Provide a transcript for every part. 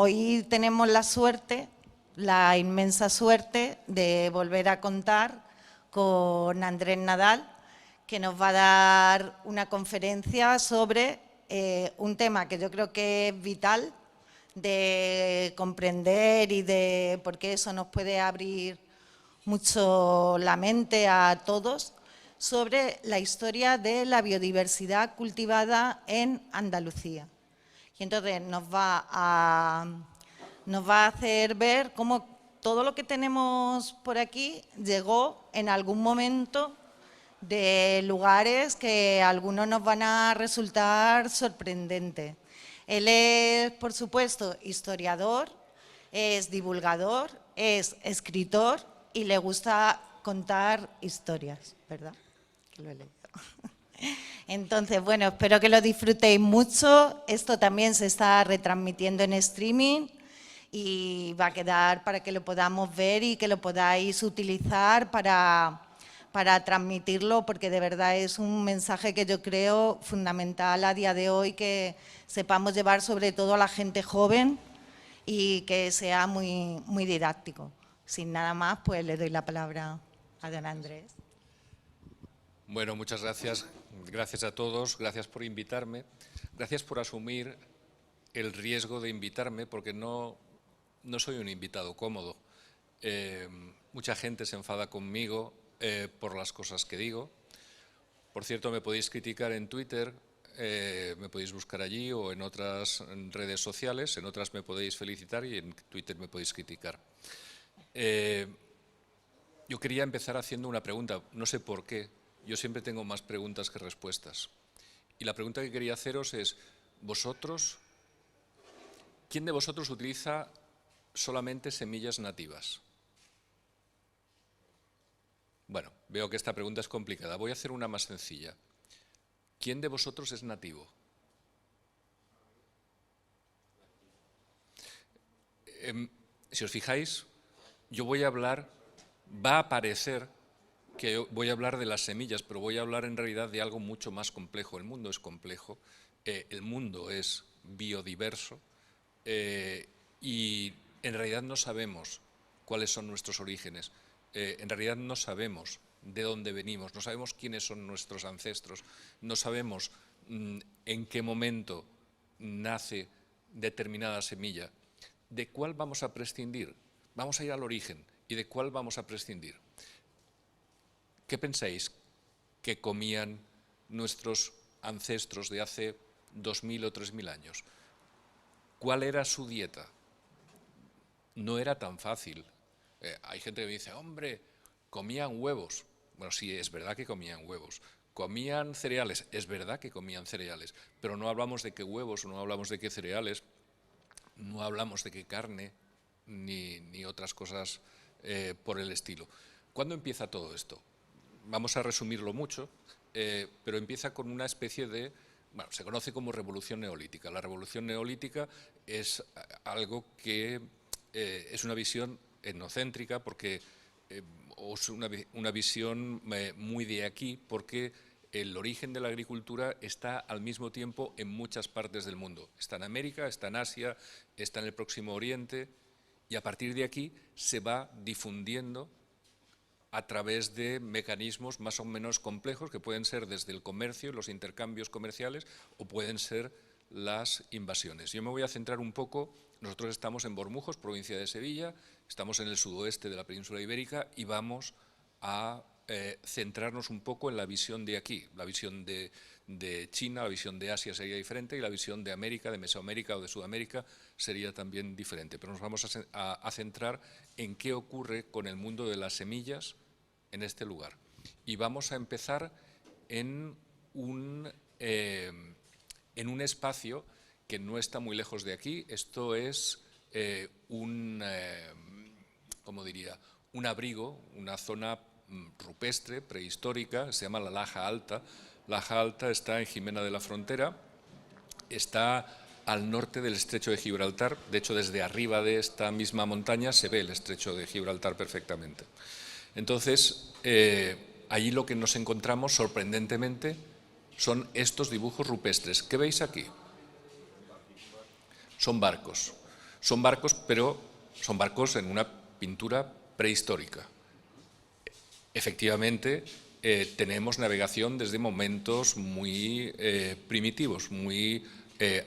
hoy tenemos la suerte, la inmensa suerte de volver a contar con Andrés Nadal, que nos va a dar una conferencia sobre un tema que yo creo que es vital de comprender y de porque eso nos puede abrir mucho la mente a todos, sobre la historia de la biodiversidad cultivada en Andalucía. Y entonces nos va a hacer ver cómo todo lo que tenemos por aquí llegó en algún momento de lugares que a algunos nos van a resultar sorprendentes. Él es, por supuesto, historiador, es divulgador, es escritor y le gusta contar historias, ¿verdad? Que lo he leído. Entonces, bueno, espero que lo disfrutéis mucho. Esto también se está retransmitiendo en streaming y va a quedar para que lo podamos ver y que lo podáis utilizar para transmitirlo, porque de verdad es un mensaje que yo creo fundamental a día de hoy, que sepamos llevar sobre todo a la gente joven y que sea muy, muy didáctico. Sin nada más, pues le doy la palabra a don Andrés. Bueno, muchas gracias. Gracias a todos, gracias por invitarme, gracias por asumir el riesgo de invitarme, porque no soy un invitado cómodo. Mucha gente se enfada conmigo por las cosas que digo. Por cierto, me podéis criticar en Twitter, me podéis buscar allí o en otras redes sociales, en otras me podéis felicitar y en Twitter me podéis criticar. Yo quería empezar haciendo una pregunta, no sé por qué. Yo siempre tengo más preguntas que respuestas. Y la pregunta que quería haceros es, ¿quién de vosotros utiliza solamente semillas nativas? Bueno, veo que esta pregunta es complicada. Voy a hacer una más sencilla. ¿Quién de vosotros es nativo? Si os fijáis, yo voy a hablar, va a parecer que voy a hablar de las semillas, pero voy a hablar en realidad de algo mucho más complejo. El mundo es complejo, el mundo es biodiverso y en realidad no sabemos cuáles son nuestros orígenes, en realidad no sabemos de dónde venimos, no sabemos quiénes son nuestros ancestros, no sabemos en qué momento nace determinada semilla. ¿De cuál vamos a prescindir? Vamos a ir al origen. ¿Y de cuál vamos a prescindir? ¿Qué pensáis que comían nuestros ancestros de hace 2000 o 3000 años? ¿Cuál era su dieta? No era tan fácil. Hay gente que me dice, hombre, comían huevos. Bueno, sí, es verdad que comían huevos. ¿Comían cereales? Es verdad que comían cereales, pero no hablamos de qué huevos, no hablamos de qué cereales, no hablamos de qué carne, ni otras cosas por el estilo. ¿Cuándo empieza todo esto? Vamos a resumirlo mucho, pero empieza con una especie de, bueno, se conoce como revolución neolítica. La revolución neolítica es algo que es una visión etnocéntrica, porque es una visión muy de aquí, porque el origen de la agricultura está al mismo tiempo en muchas partes del mundo. Está en América, está en Asia, está en el Próximo Oriente, y a partir de aquí se va difundiendo a través de mecanismos más o menos complejos, que pueden ser desde el comercio, los intercambios comerciales, o pueden ser las invasiones. Yo me voy a centrar un poco, nosotros estamos en Bormujos, provincia de Sevilla, estamos en el sudoeste de la península ibérica y vamos a centrarnos un poco en la visión de aquí, la visión de China, la visión de Asia sería diferente y la visión de América, de Mesoamérica o de Sudamérica sería también diferente. Pero nos vamos a centrar en qué ocurre con el mundo de las semillas en este lugar. Y vamos a empezar en un espacio que no está muy lejos de aquí. Esto es ¿cómo diría? Un abrigo, una zona rupestre, prehistórica, se llama la Laja Alta. Laja Alta está en Jimena de la Frontera, está al norte del Estrecho de Gibraltar. De hecho, desde arriba de esta misma montaña se ve el Estrecho de Gibraltar perfectamente. Entonces, allí lo que nos encontramos, sorprendentemente, son estos dibujos rupestres. ¿Qué veis aquí? Son barcos. Son barcos, pero son barcos en una pintura prehistórica. Efectivamente, tenemos navegación desde momentos muy primitivos, muy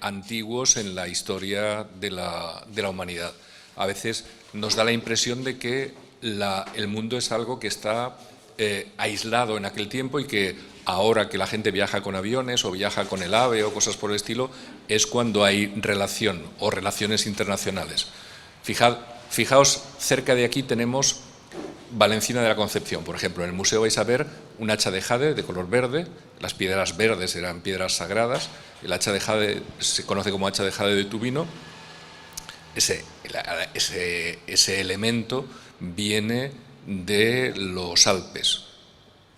antiguos en la historia de la humanidad. A veces nos da la impresión de que el mundo es algo que está aislado en aquel tiempo y que ahora que la gente viaja con aviones o viaja con el AVE o cosas por el estilo, es cuando hay relación o relaciones internacionales. Fijaos, cerca de aquí tenemos Valencina de la Concepción, por ejemplo. En el museo vais a ver un hacha de jade de color verde, las piedras verdes eran piedras sagradas, el hacha de jade se conoce como hacha de jade de Tubino. Ese elemento viene de los Alpes,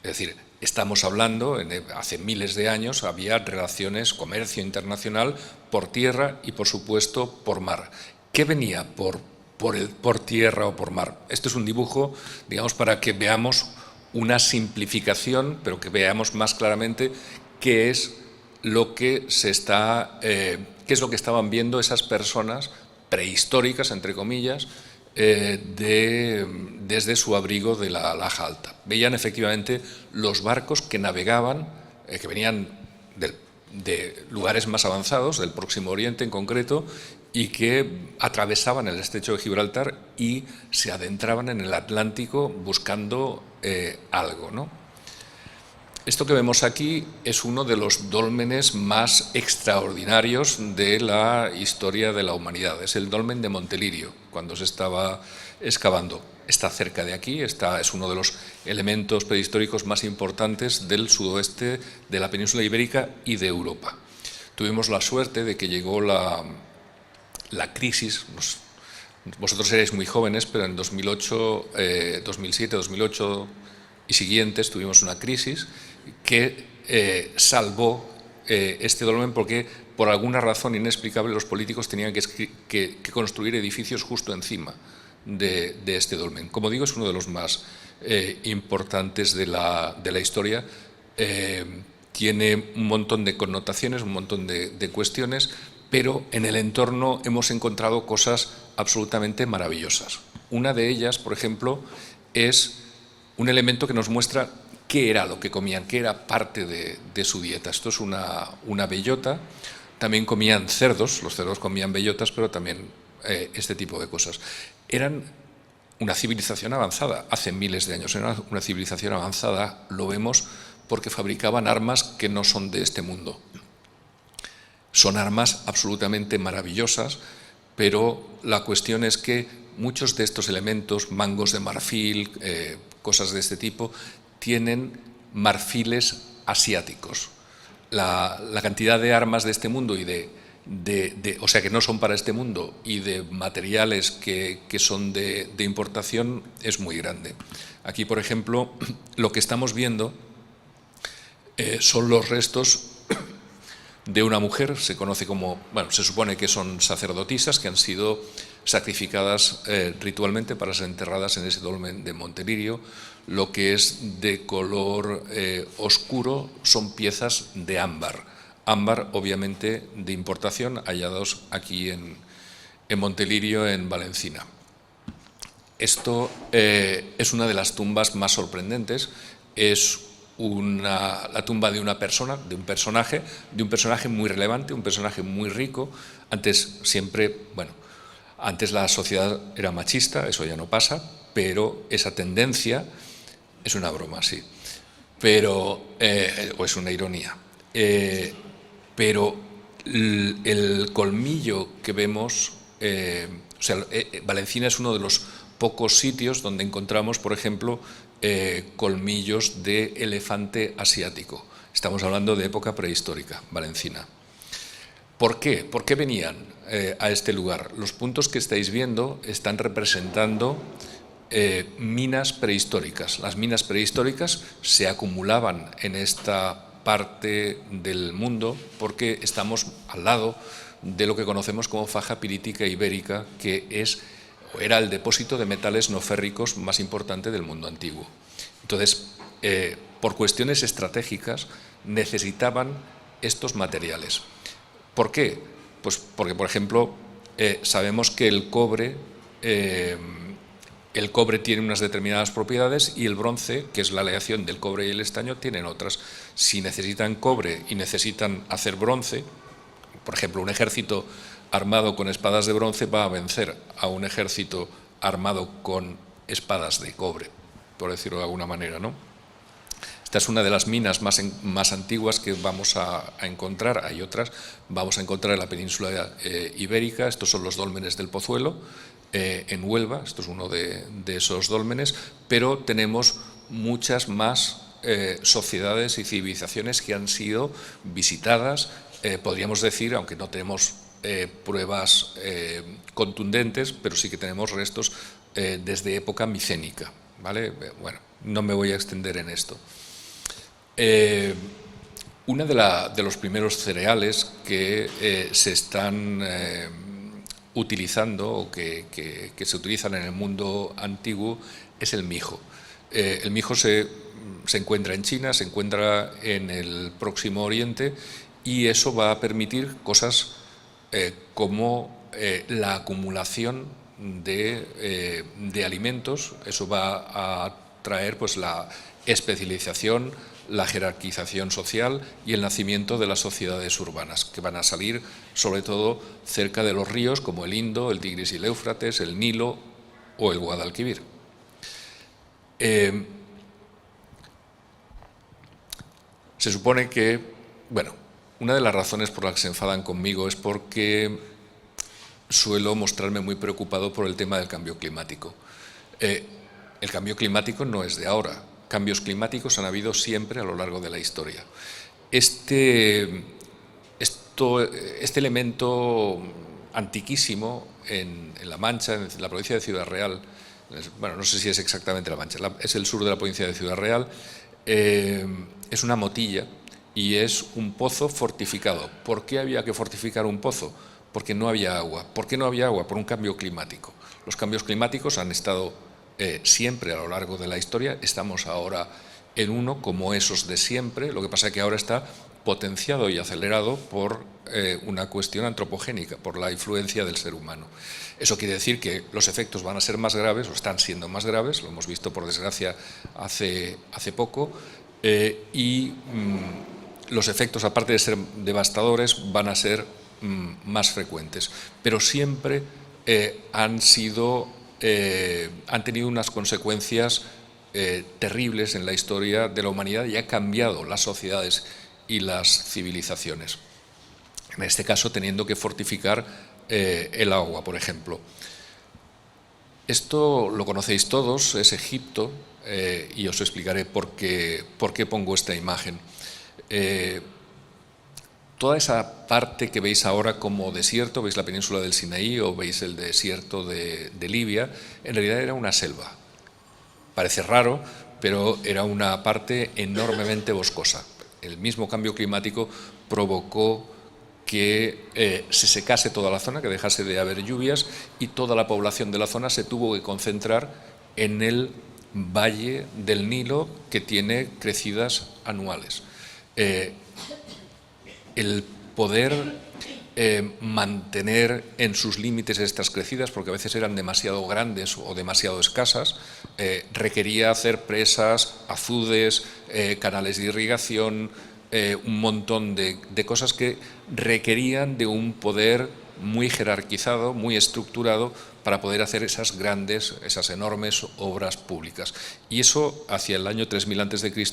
es decir, estamos hablando, hace miles de años había relaciones, comercio internacional por tierra y por supuesto por mar. ¿Qué venía por tierra o por mar? Este es un dibujo, digamos, para que veamos una simplificación, pero que veamos más claramente qué es lo que qué es lo que estaban viendo esas personas prehistóricas, entre comillas, desde su abrigo de la Laja Alta. Veían efectivamente los barcos que navegaban, que venían de lugares más avanzados, del Próximo Oriente en concreto, y que atravesaban el estrecho de Gibraltar y se adentraban en el Atlántico buscando algo, ¿no? Esto que vemos aquí es uno de los dólmenes más extraordinarios de la historia de la humanidad. Es el dolmen de Montelirio, cuando se estaba excavando. Está cerca de aquí, es uno de los elementos prehistóricos más importantes del sudoeste de la península ibérica y de Europa. Tuvimos la suerte de que llegó la crisis, vosotros seréis muy jóvenes, pero en 2008, 2007, 2008 y siguientes tuvimos una crisis que salvó este dolmen porque por alguna razón inexplicable los políticos tenían que construir edificios justo encima de este dolmen. Como digo, es uno de los más importantes de la historia. Tiene un montón de connotaciones, un montón de cuestiones, pero en el entorno hemos encontrado cosas absolutamente maravillosas. Una de ellas, por ejemplo, es un elemento que nos muestra qué era lo que comían, qué era parte de su dieta. Esto es una bellota. También comían cerdos, los cerdos comían bellotas, pero también este tipo de cosas. Eran una civilización avanzada, hace miles de años. Era una civilización avanzada, lo vemos porque fabricaban armas que no son de este mundo. Son armas absolutamente maravillosas, pero la cuestión es que muchos de estos elementos, mangos de marfil, cosas de este tipo, tienen marfiles asiáticos. La cantidad de armas de este mundo y o sea, que no son para este mundo, y de materiales que son de importación es muy grande. Aquí, por ejemplo, lo que estamos viendo son los restos de una mujer, se conoce como, bueno, se supone que son sacerdotisas que han sido sacrificadas ritualmente para ser enterradas en ese dolmen de Montelirio. Lo que es de color oscuro son piezas de ámbar. Ámbar, obviamente, de importación, hallados aquí en Montelirio, en Valencina. Esto es una de las tumbas más sorprendentes. Es la tumba de una persona, de un personaje muy relevante, un personaje muy rico. Antes la sociedad era machista, eso ya no pasa, pero esa tendencia es una broma, sí, pero o es una ironía. Pero el colmillo que vemos, Valencina es uno de los pocos sitios donde encontramos, por ejemplo, colmillos de elefante asiático. Estamos hablando de época prehistórica, Valencina. ¿Por qué? ¿Por qué venían a este lugar? Los puntos que estáis viendo están representando minas prehistóricas. Las minas prehistóricas se acumulaban en esta parte del mundo porque estamos al lado de lo que conocemos como faja pirítica ibérica, que era el depósito de metales no férricos más importante del mundo antiguo. Entonces, por cuestiones estratégicas, necesitaban estos materiales. ¿Por qué? Pues porque, por ejemplo, sabemos que el cobre tiene unas determinadas propiedades y el bronce, que es la aleación del cobre y el estaño, tienen otras. Si necesitan cobre y necesitan hacer bronce, por ejemplo, un ejército armado con espadas de bronce va a vencer a un ejército armado con espadas de cobre, por decirlo de alguna manera, ¿no? Esta es una de las minas más antiguas que vamos a encontrar. Hay otras. Vamos a encontrar en la península ibérica. Estos son los dólmenes del Pozuelo, en Huelva. Esto es uno de esos dólmenes. Pero tenemos muchas más sociedades y civilizaciones que han sido visitadas. Podríamos decir, aunque no tenemos pruebas contundentes, pero sí que tenemos restos desde época micénica, ¿vale? Bueno, no me voy a extender en esto. Uno de los primeros cereales que se están utilizando o que se utilizan en el mundo antiguo es el mijo. El mijo se encuentra en China, se encuentra en el Próximo Oriente, y eso va a permitir cosas como la acumulación de alimentos. Eso va a traer pues la especialización, la jerarquización social y el nacimiento de las sociedades urbanas, que van a salir sobre todo cerca de los ríos como el Indo, el Tigris y el Éufrates, el Nilo o el Guadalquivir. Se supone que, bueno, una de las razones por las que se enfadan conmigo es porque suelo mostrarme muy preocupado por el tema del cambio climático. El cambio climático no es de ahora. Cambios climáticos han habido siempre a lo largo de la historia. Este elemento antiquísimo en La Mancha, en la provincia de Ciudad Real, bueno, no sé si es exactamente La Mancha, es el sur de la provincia de Ciudad Real, es una motilla y es un pozo fortificado. ¿Por qué había que fortificar un pozo? Porque no había agua. ¿Por qué no había agua? Por un cambio climático. Los cambios climáticos han estado siempre a lo largo de la historia. Estamos ahora en uno como esos de siempre, lo que pasa es que ahora está potenciado y acelerado por una cuestión antropogénica, por la influencia del ser humano. Eso quiere decir que los efectos van a ser más graves, o están siendo más graves, lo hemos visto por desgracia hace poco, y los efectos, aparte de ser devastadores, van a ser más frecuentes. Pero siempre han tenido unas consecuencias terribles en la historia de la humanidad y ha cambiado las sociedades y las civilizaciones. En este caso, teniendo que fortificar el agua, por ejemplo. Esto lo conocéis todos, es Egipto, y os explicaré por qué pongo esta imagen. Toda esa parte que veis ahora como desierto, veis la península del Sinaí o veis el desierto de Libia, en realidad era una selva. Parece raro, pero era una parte enormemente boscosa. El mismo cambio climático provocó que se secase toda la zona, que dejase de haber lluvias, y toda la población de la zona se tuvo que concentrar en el valle del Nilo, que tiene crecidas anuales. El poder mantener en sus límites estas crecidas, porque a veces eran demasiado grandes o demasiado escasas, requería hacer presas, azudes, canales de irrigación, un montón de cosas que requerían de un poder muy jerarquizado, muy estructurado, para poder hacer esas grandes, esas enormes obras públicas. Y eso, hacia el año 3000 a.C.,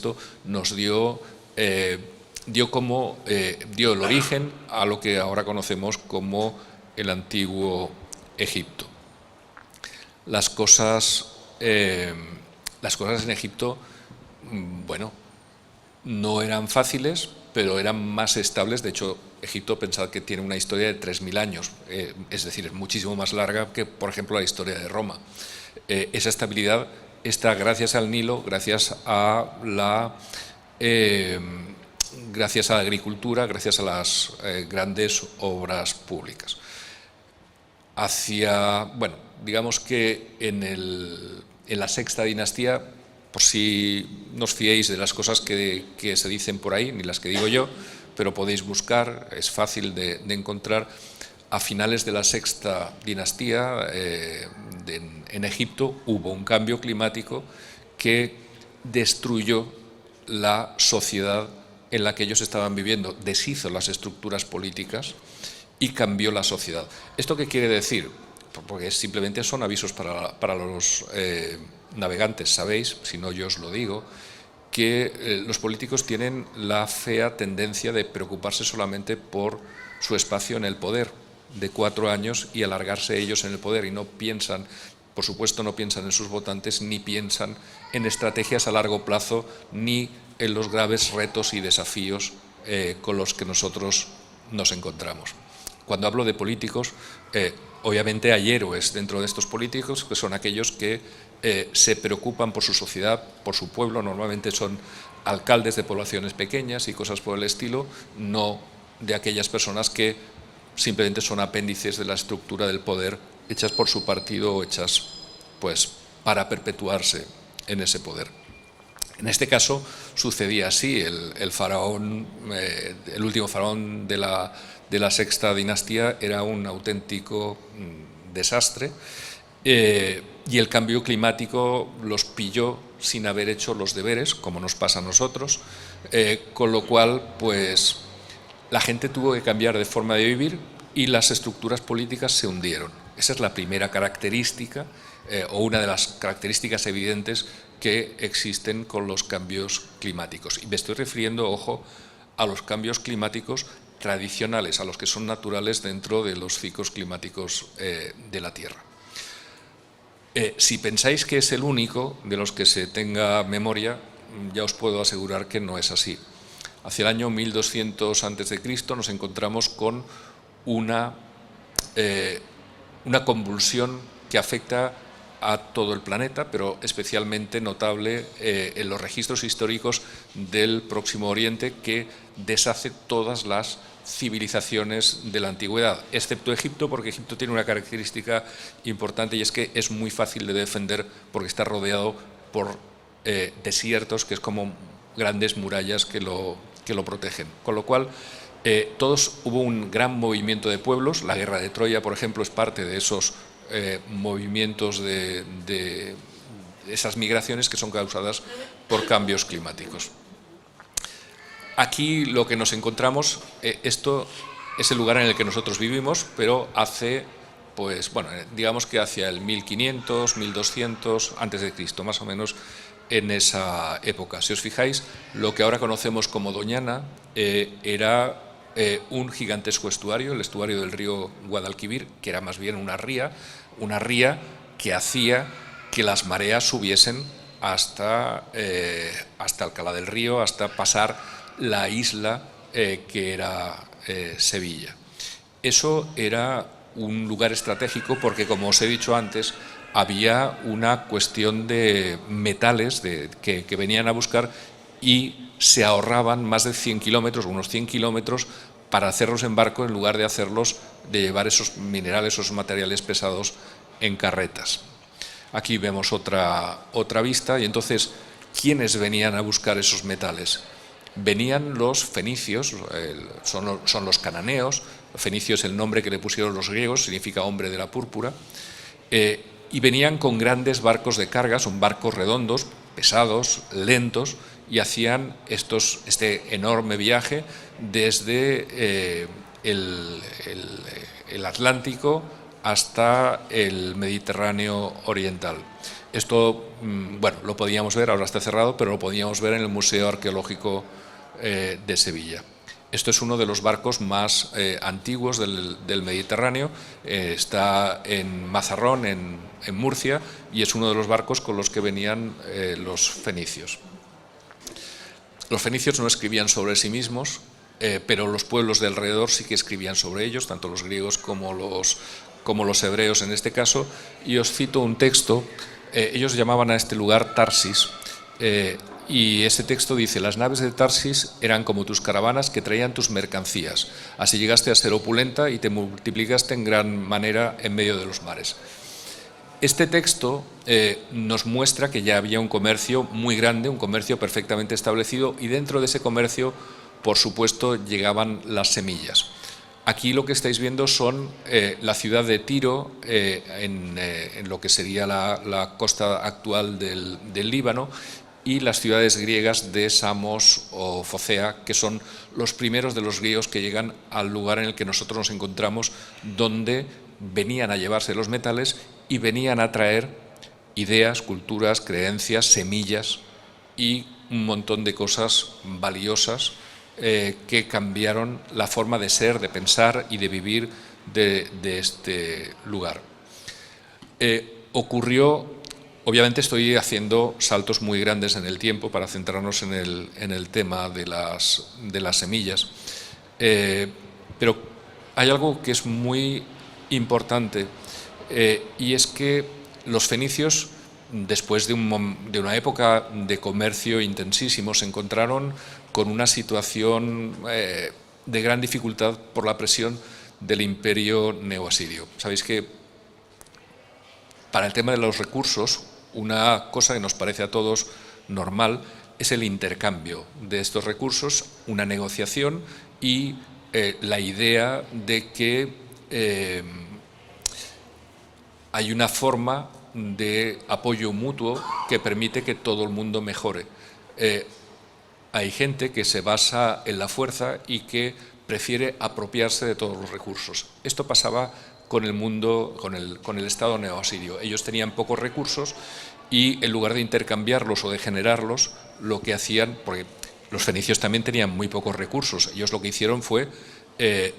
nos dio el origen a lo que ahora conocemos como el antiguo Egipto. Las cosas en Egipto, bueno, no eran fáciles, pero eran más estables. De hecho, Egipto, pensad que tiene una historia de 3000 años, es decir, es muchísimo más larga que, por ejemplo, la historia de Roma. Esa estabilidad está gracias al Nilo, gracias a la agricultura, gracias a las grandes obras públicas. Bueno, digamos que en la sexta dinastía, por si no os fiéis de las cosas que se dicen por ahí, ni las que digo yo, pero podéis buscar, es fácil de encontrar, a finales de la sexta dinastía en Egipto hubo un cambio climático que destruyó la sociedad en la que ellos estaban viviendo, deshizo las estructuras políticas y cambió la sociedad. ¿Esto qué quiere decir? Porque simplemente son avisos para los navegantes. Sabéis, si no yo os lo digo, que los políticos tienen la fea tendencia de preocuparse solamente por su espacio en el poder, de 4 años, y alargarse ellos en el poder, y no piensan, por supuesto no piensan en sus votantes, ni piensan en estrategias a largo plazo, ni en los graves retos y desafíos con los que nosotros nos encontramos. Cuando hablo de políticos, obviamente hay héroes dentro de estos políticos, que son aquellos que se preocupan por su sociedad, por su pueblo. Normalmente son alcaldes de poblaciones pequeñas y cosas por el estilo, no de aquellas personas que simplemente son apéndices de la estructura del poder, hechas por su partido o hechas pues para perpetuarse en ese poder. En este caso sucedía así. El faraón, el último faraón de la sexta dinastía, era un auténtico desastre, y el cambio climático los pilló sin haber hecho los deberes, como nos pasa a nosotros, con lo cual pues la gente tuvo que cambiar de forma de vivir y las estructuras políticas se hundieron. Esa es la primera característica, o una de las características evidentes que existen con los cambios climáticos. Y me estoy refiriendo, ojo, a los cambios climáticos tradicionales, a los que son naturales dentro de los ciclos climáticos de la Tierra. Si pensáis que es el único de los que se tenga memoria, ya os puedo asegurar que no es así. Hacia el año 1200 a.C. nos encontramos con una convulsión que afecta a todo el planeta, pero especialmente notable en los registros históricos del Próximo Oriente, que deshace todas las civilizaciones de la antigüedad, excepto Egipto, porque Egipto tiene una característica importante, y es que es muy fácil de defender porque está rodeado por desiertos, que es como grandes murallas que lo protegen. Con lo cual, hubo un gran movimiento de pueblos. La guerra de Troya, por ejemplo, es parte de esos movimientos, de esas migraciones que son causadas por cambios climáticos. Aquí lo que nos encontramos, esto es el lugar en el que nosotros vivimos, pero hace, pues bueno, digamos que hacia el 1500, 1200 a.C., más o menos en esa época. Si os fijáis, lo que ahora conocemos como Doñana era un gigantesco estuario, el estuario del río Guadalquivir, que era más bien una ría que hacía que las mareas subiesen hasta Alcalá del Río, hasta pasar la isla que era Sevilla. Eso era un lugar estratégico porque, como os he dicho antes, había una cuestión de metales que venían a buscar, y se ahorraban más de 100 kilómetros, unos 100 kilómetros, para hacerlos en barco en lugar de llevar esos minerales, esos materiales pesados en carretas. Aquí vemos otra vista, y entonces, ¿quiénes venían a buscar esos metales? Venían los fenicios, son los cananeos. Fenicio es el nombre que le pusieron los griegos, significa hombre de la púrpura, y venían con grandes barcos de carga, son barcos redondos, pesados, lentos, y hacían este enorme viaje desde el Atlántico hasta el Mediterráneo oriental. Esto, bueno, lo podíamos ver, ahora está cerrado, pero lo podíamos ver en el Museo Arqueológico de Sevilla. Esto es uno de los barcos más antiguos del Mediterráneo, está en Mazarrón, en Murcia, y es uno de los barcos con los que venían los fenicios. Los fenicios no escribían sobre sí mismos, pero los pueblos de alrededor sí que escribían sobre ellos, tanto los griegos como los hebreos en este caso, y os cito un texto. Ellos llamaban a este lugar Tarsis, y ese texto dice: las naves de Tarsis eran como tus caravanas que traían tus mercancías, así llegaste a ser opulenta y te multiplicaste en gran manera en medio de los mares. Este texto nos muestra que ya había un comercio muy grande, un comercio perfectamente establecido, y dentro de ese comercio, por supuesto, llegaban las semillas. Aquí lo que estáis viendo son la ciudad de Tiro, en lo que sería la costa actual del Líbano, y las ciudades griegas de Samos o Focea, que son los primeros de los griegos que llegan al lugar en el que nosotros nos encontramos, donde venían a llevarse los metales y venían a traer ideas, culturas, creencias, semillas y un montón de cosas valiosas que cambiaron la forma de ser, de pensar y de vivir de este lugar. Ocurrió, obviamente estoy haciendo saltos muy grandes en el tiempo para centrarnos en el tema de las semillas, pero hay algo que es muy importante y es que los fenicios, después de una época de comercio intensísimo, se encontraron con una situación de gran dificultad por la presión del imperio neoasirio. Sabéis que para el tema de los recursos, una cosa que nos parece a todos normal es el intercambio de estos recursos, una negociación y la idea de que hay una forma de apoyo mutuo que permite que todo el mundo mejore. Hay gente que se basa en la fuerza y que prefiere apropiarse de todos los recursos. Esto pasaba con el mundo, con el Estado neoasirio. Ellos tenían pocos recursos y en lugar de intercambiarlos o de generarlos, lo que hacían, porque los fenicios también tenían muy pocos recursos, ellos lo que hicieron fue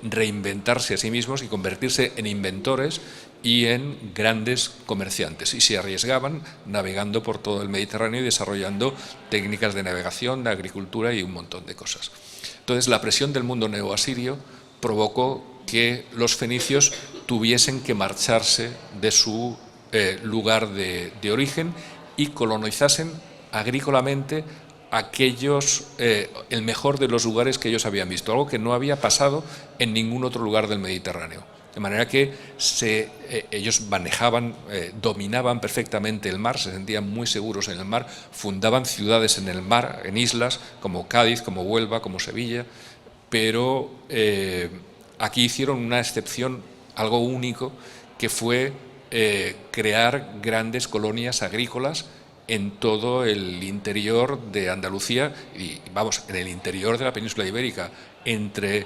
reinventarse a sí mismos y convertirse en inventores y en grandes comerciantes, y se arriesgaban navegando por todo el Mediterráneo y desarrollando técnicas de navegación, de agricultura y un montón de cosas. Entonces, la presión del mundo neoasirio provocó que los fenicios tuviesen que marcharse de su lugar de origen y colonizasen agrícolamente el mejor de los lugares que ellos habían visto, algo que no había pasado en ningún otro lugar del Mediterráneo. De manera que ellos manejaban, dominaban perfectamente el mar, se sentían muy seguros en el mar, fundaban ciudades en el mar, en islas como Cádiz, como Huelva, como Sevilla, pero aquí hicieron una excepción, algo único, que fue crear grandes colonias agrícolas en todo el interior de Andalucía y, vamos, en el interior de la península ibérica, entre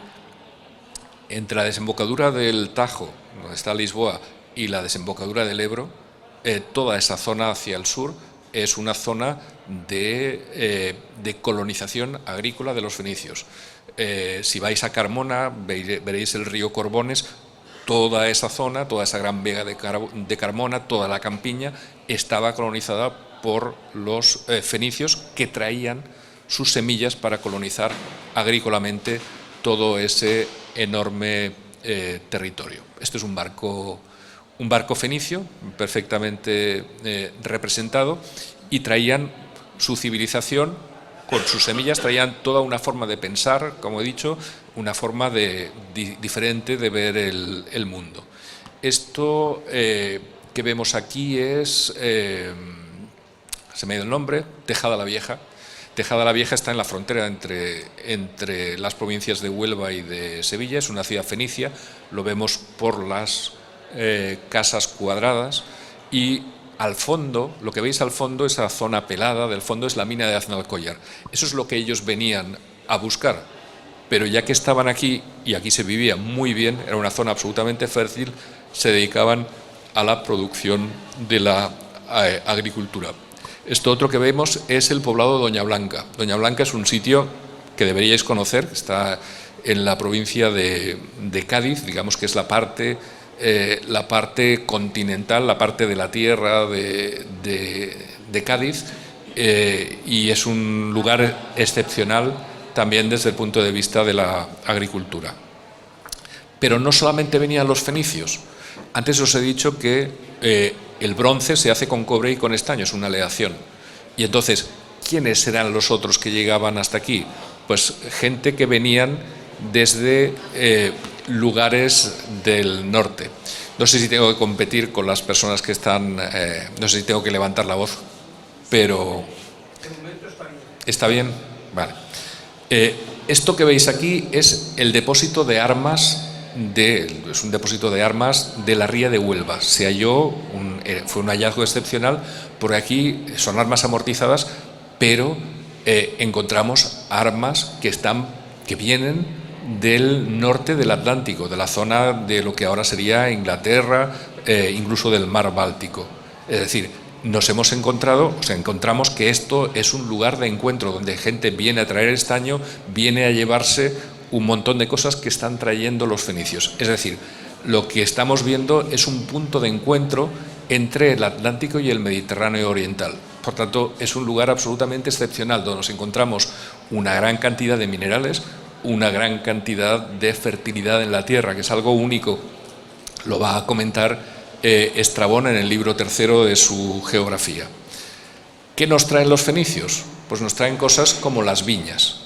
la desembocadura del Tajo, donde está Lisboa, y la desembocadura del Ebro, toda esa zona hacia el sur es una zona de colonización agrícola de los fenicios. Si vais a Carmona, veréis el río Corbones. Toda esa zona, toda esa gran vega de Carmona, toda la campiña, estaba colonizada por los fenicios, que traían sus semillas para colonizar agrícolamente todo ese enorme territorio. Este es un barco fenicio perfectamente representado, y traían su civilización con sus semillas, traían toda una forma de pensar, como he dicho, una forma diferente de ver el mundo. Esto que vemos aquí es, se me ha ido el nombre, Tejada la Vieja. Tejada la Vieja está en la frontera entre las provincias de Huelva y de Sevilla, es una ciudad fenicia, lo vemos por las casas cuadradas, y al fondo, lo que veis al fondo, esa zona pelada del fondo, es la mina de Aznalcóllar. Eso es lo que ellos venían a buscar, pero ya que estaban aquí, y aquí se vivía muy bien, era una zona absolutamente fértil, se dedicaban a la producción de la agricultura. Esto otro que vemos es el poblado de Doña Blanca. Doña Blanca es un sitio que deberíais conocer, que está en la provincia de Cádiz, digamos que es la parte continental, la parte de la tierra de Cádiz, y es un lugar excepcional también desde el punto de vista de la agricultura. Pero no solamente venían los fenicios. Antes os he dicho que el bronce se hace con cobre y con estaño, es una aleación. Y entonces, ¿quiénes eran los otros que llegaban hasta aquí? Pues gente que venían desde lugares del norte. No sé si tengo que competir con las personas que están, no sé si tengo que levantar la voz, pero ¿está bien? Vale. Esto que veis aquí es el depósito de armas es un depósito de armas de la ría de Huelva. Se halló, fue un hallazgo excepcional, porque aquí son armas amortizadas, pero encontramos armas que vienen del norte del Atlántico, de la zona de lo que ahora sería Inglaterra, incluso del mar Báltico. Es decir, encontramos que esto es un lugar de encuentro donde gente viene a traer estaño, viene a llevarse un montón de cosas que están trayendo los fenicios. Es decir, lo que estamos viendo es un punto de encuentro entre el Atlántico y el Mediterráneo oriental. Por tanto, es un lugar absolutamente excepcional donde nos encontramos una gran cantidad de minerales, una gran cantidad de fertilidad en la tierra, que es algo único. Lo va a comentar Estrabón en el libro tercero de su geografía. ¿Qué nos traen los fenicios? Pues nos traen cosas como las viñas.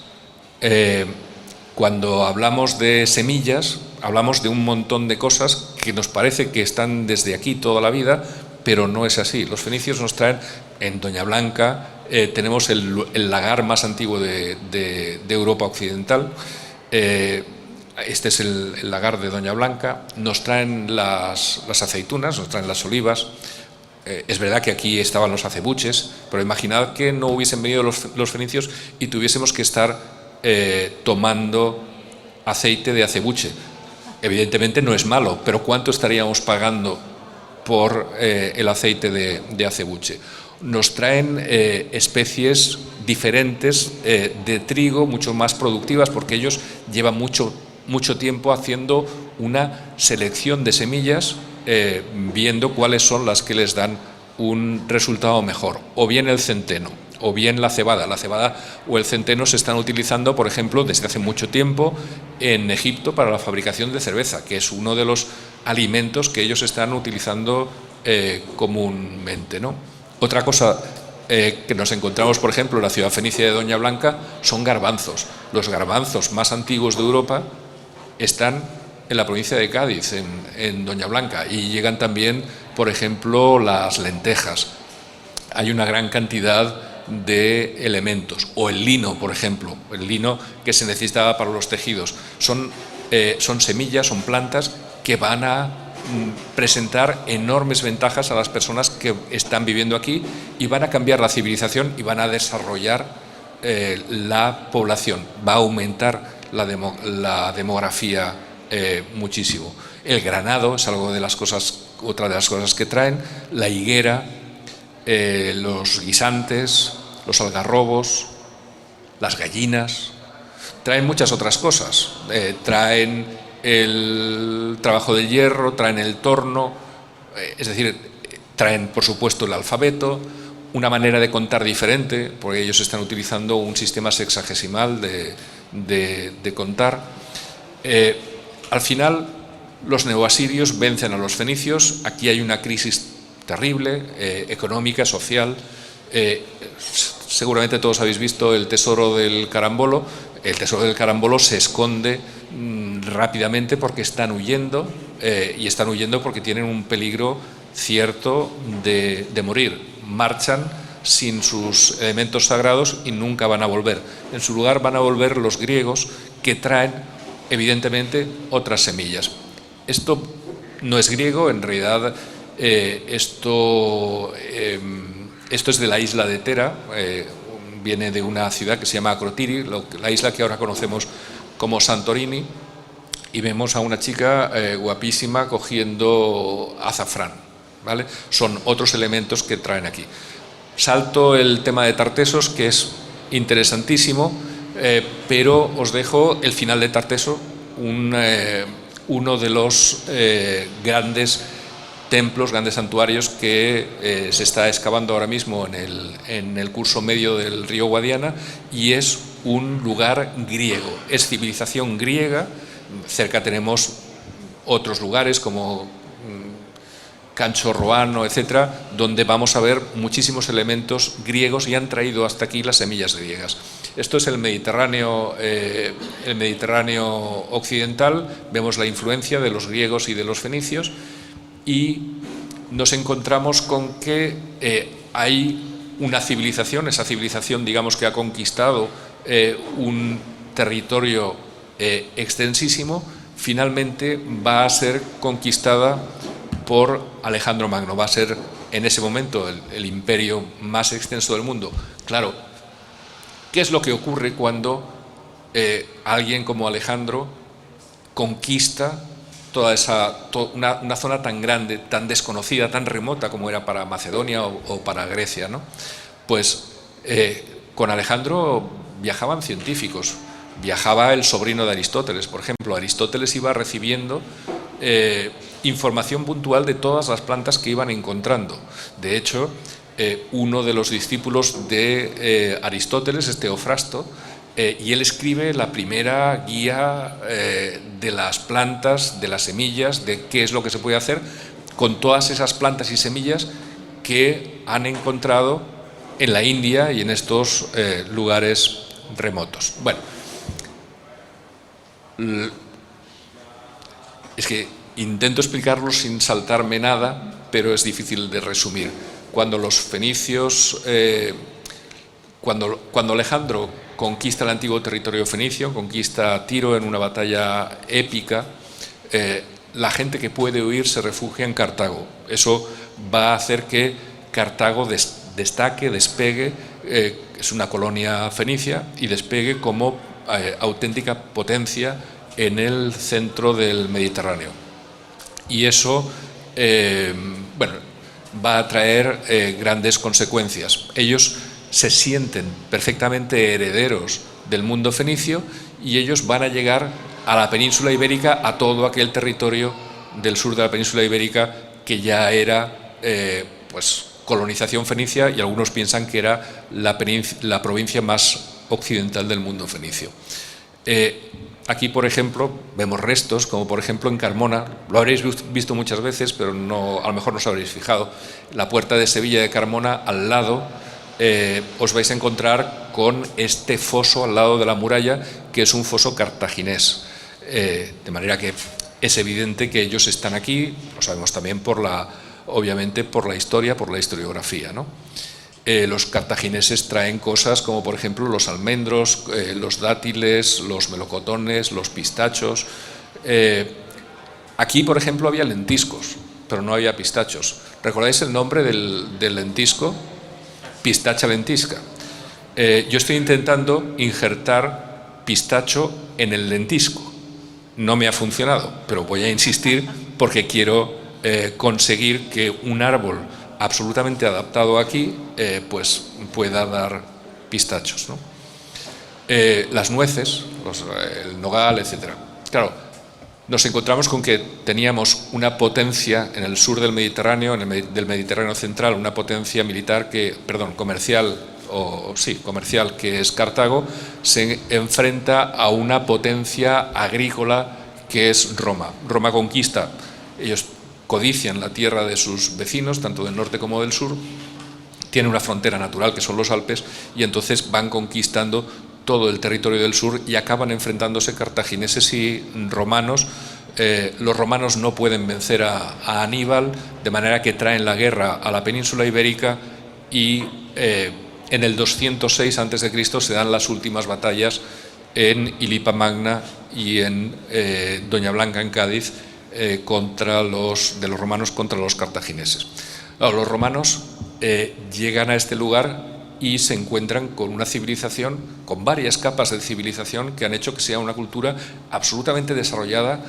Cuando hablamos de semillas, hablamos de un montón de cosas que nos parece que están desde aquí toda la vida, pero no es así. Los fenicios nos traen, en Doña Blanca, tenemos el lagar más antiguo de Europa occidental. Este es el lagar de Doña Blanca. Nos traen las aceitunas, nos traen las olivas. Es verdad que aquí estaban los acebuches, pero imaginad que no hubiesen venido los fenicios y tuviésemos que estar tomando aceite de acebuche. Evidentemente no es malo, pero ¿cuánto estaríamos pagando por el aceite de acebuche? Nos traen especies diferentes de trigo, mucho más productivas, porque ellos llevan mucho tiempo haciendo una selección de semillas, viendo cuáles son las que les dan un resultado mejor, o bien el centeno, o bien la cebada. La cebada o el centeno se están utilizando, por ejemplo, desde hace mucho tiempo en Egipto para la fabricación de cerveza, que es uno de los alimentos que ellos están utilizando comúnmente, ¿no? Otra cosa que nos encontramos, por ejemplo, en la ciudad fenicia de Doña Blanca, son garbanzos. Los garbanzos más antiguos de Europa están en la provincia de Cádiz, en Doña Blanca, y llegan también, por ejemplo, las lentejas. Hay una gran cantidad de elementos, o el lino, por ejemplo, el lino que se necesitaba para los tejidos. Son semillas, son plantas que van a presentar enormes ventajas a las personas que están viviendo aquí y van a cambiar la civilización y van a desarrollar la población, va a aumentar la demografía muchísimo. El granado es otra de las cosas que traen, la higuera, los guisantes, los algarrobos, las gallinas, traen muchas otras cosas, traen el trabajo del hierro, traen el torno, es decir, traen por supuesto el alfabeto, una manera de contar diferente, porque ellos están utilizando un sistema sexagesimal de contar. Al final, los neoasirios vencen a los fenicios. Aquí hay una crisis terrible, económica, social. Seguramente todos habéis visto el tesoro del carambolo. El tesoro del carambolo se esconde rápidamente porque están huyendo, y están huyendo porque tienen un peligro cierto de morir. Marchan sin sus elementos sagrados y nunca van a volver. En su lugar van a volver los griegos, que traen evidentemente otras semillas. Esto no es griego, en realidad esto es de la isla de Tera, viene de una ciudad que se llama Acrotiri, la isla que ahora conocemos como Santorini, y vemos a una chica guapísima cogiendo azafrán, ¿vale? Son otros elementos que traen aquí. Salto el tema de Tartesos, que es interesantísimo, pero os dejo el final de Tarteso, uno de los grandes templos, grandes santuarios que se está excavando ahora mismo en el curso medio del río Guadiana, y es un lugar griego, es civilización griega. Cerca tenemos otros lugares como Cancho Roano, etcétera, donde vamos a ver muchísimos elementos griegos, y han traído hasta aquí las semillas griegas. Esto es el Mediterráneo occidental. Vemos la influencia de los griegos y de los fenicios, y nos encontramos con que hay una civilización, esa civilización, digamos, que ha conquistado un territorio extensísimo, finalmente va a ser conquistada por Alejandro Magno. Va a ser en ese momento el imperio más extenso del mundo. Claro, ¿qué es lo que ocurre cuando alguien como Alejandro conquista una zona tan grande, tan desconocida, tan remota como era para Macedonia o para Grecia, ¿no? Pues con Alejandro viajaban científicos, viajaba el sobrino de Aristóteles, por ejemplo. Aristóteles iba recibiendo información puntual de todas las plantas que iban encontrando. De hecho, uno de los discípulos de Aristóteles es Teofrasto, y él escribe la primera guía de las plantas, de las semillas, de qué es lo que se puede hacer con todas esas plantas y semillas que han encontrado en la India y en estos lugares remotos. Bueno, es que intento explicarlo sin saltarme nada, pero es difícil de resumir. Cuando los fenicios, cuando Alejandro conquista el antiguo territorio fenicio, conquista Tiro en una batalla épica, la gente que puede huir se refugia en Cartago. Eso va a hacer que Cartago destaque, despegue, es una colonia fenicia, y despegue como auténtica potencia en el centro del Mediterráneo. Y eso, bueno, va a traer grandes consecuencias. Ellos se sienten perfectamente herederos del mundo fenicio y ellos van a llegar a la península ibérica, a todo aquel territorio del sur de la península ibérica que ya era pues colonización fenicia, y algunos piensan que era la provincia más occidental del mundo fenicio. Aquí, por ejemplo, vemos restos, como por ejemplo en Carmona. Lo habréis visto muchas veces, pero no, a lo mejor no os habréis fijado. La puerta de Sevilla de Carmona, al lado, os vais a encontrar con este foso al lado de la muralla, que es un foso cartaginés. De manera que es evidente que ellos están aquí, lo sabemos también obviamente por la historia, por la historiografía, ¿no? Los cartagineses traen cosas como, por ejemplo, los almendros, los dátiles, los melocotones, los pistachos. Aquí, por ejemplo, había lentiscos, pero no había pistachos. ¿Recordáis el nombre del lentisco? Pistacha lentisca. Yo estoy intentando injertar pistacho en el lentisco. No me ha funcionado, pero voy a insistir porque quiero conseguir que un árbol absolutamente adaptado aquí pues pueda dar pistachos, ¿no? Las nueces, el nogal, etc. Claro, nos encontramos con que teníamos una potencia en el sur del Mediterráneo, del Mediterráneo central, una potencia militar comercial, que es Cartago, se enfrenta a una potencia agrícola que es Roma. Roma conquista, ellos codician la tierra de sus vecinos, tanto del norte como del sur, tiene una frontera natural que son los Alpes, y entonces van conquistando todo el territorio del sur y acaban enfrentándose cartagineses y romanos. Los romanos no pueden vencer a Aníbal, de manera que traen la guerra a la península ibérica, y en el 206 a.C. se dan las últimas batallas en Ilipa Magna y en Doña Blanca, en Cádiz, de los romanos contra los cartagineses. Claro, los romanos llegan a este lugar y se encuentran con una civilización, con varias capas de civilización que han hecho que sea una cultura absolutamente desarrollada,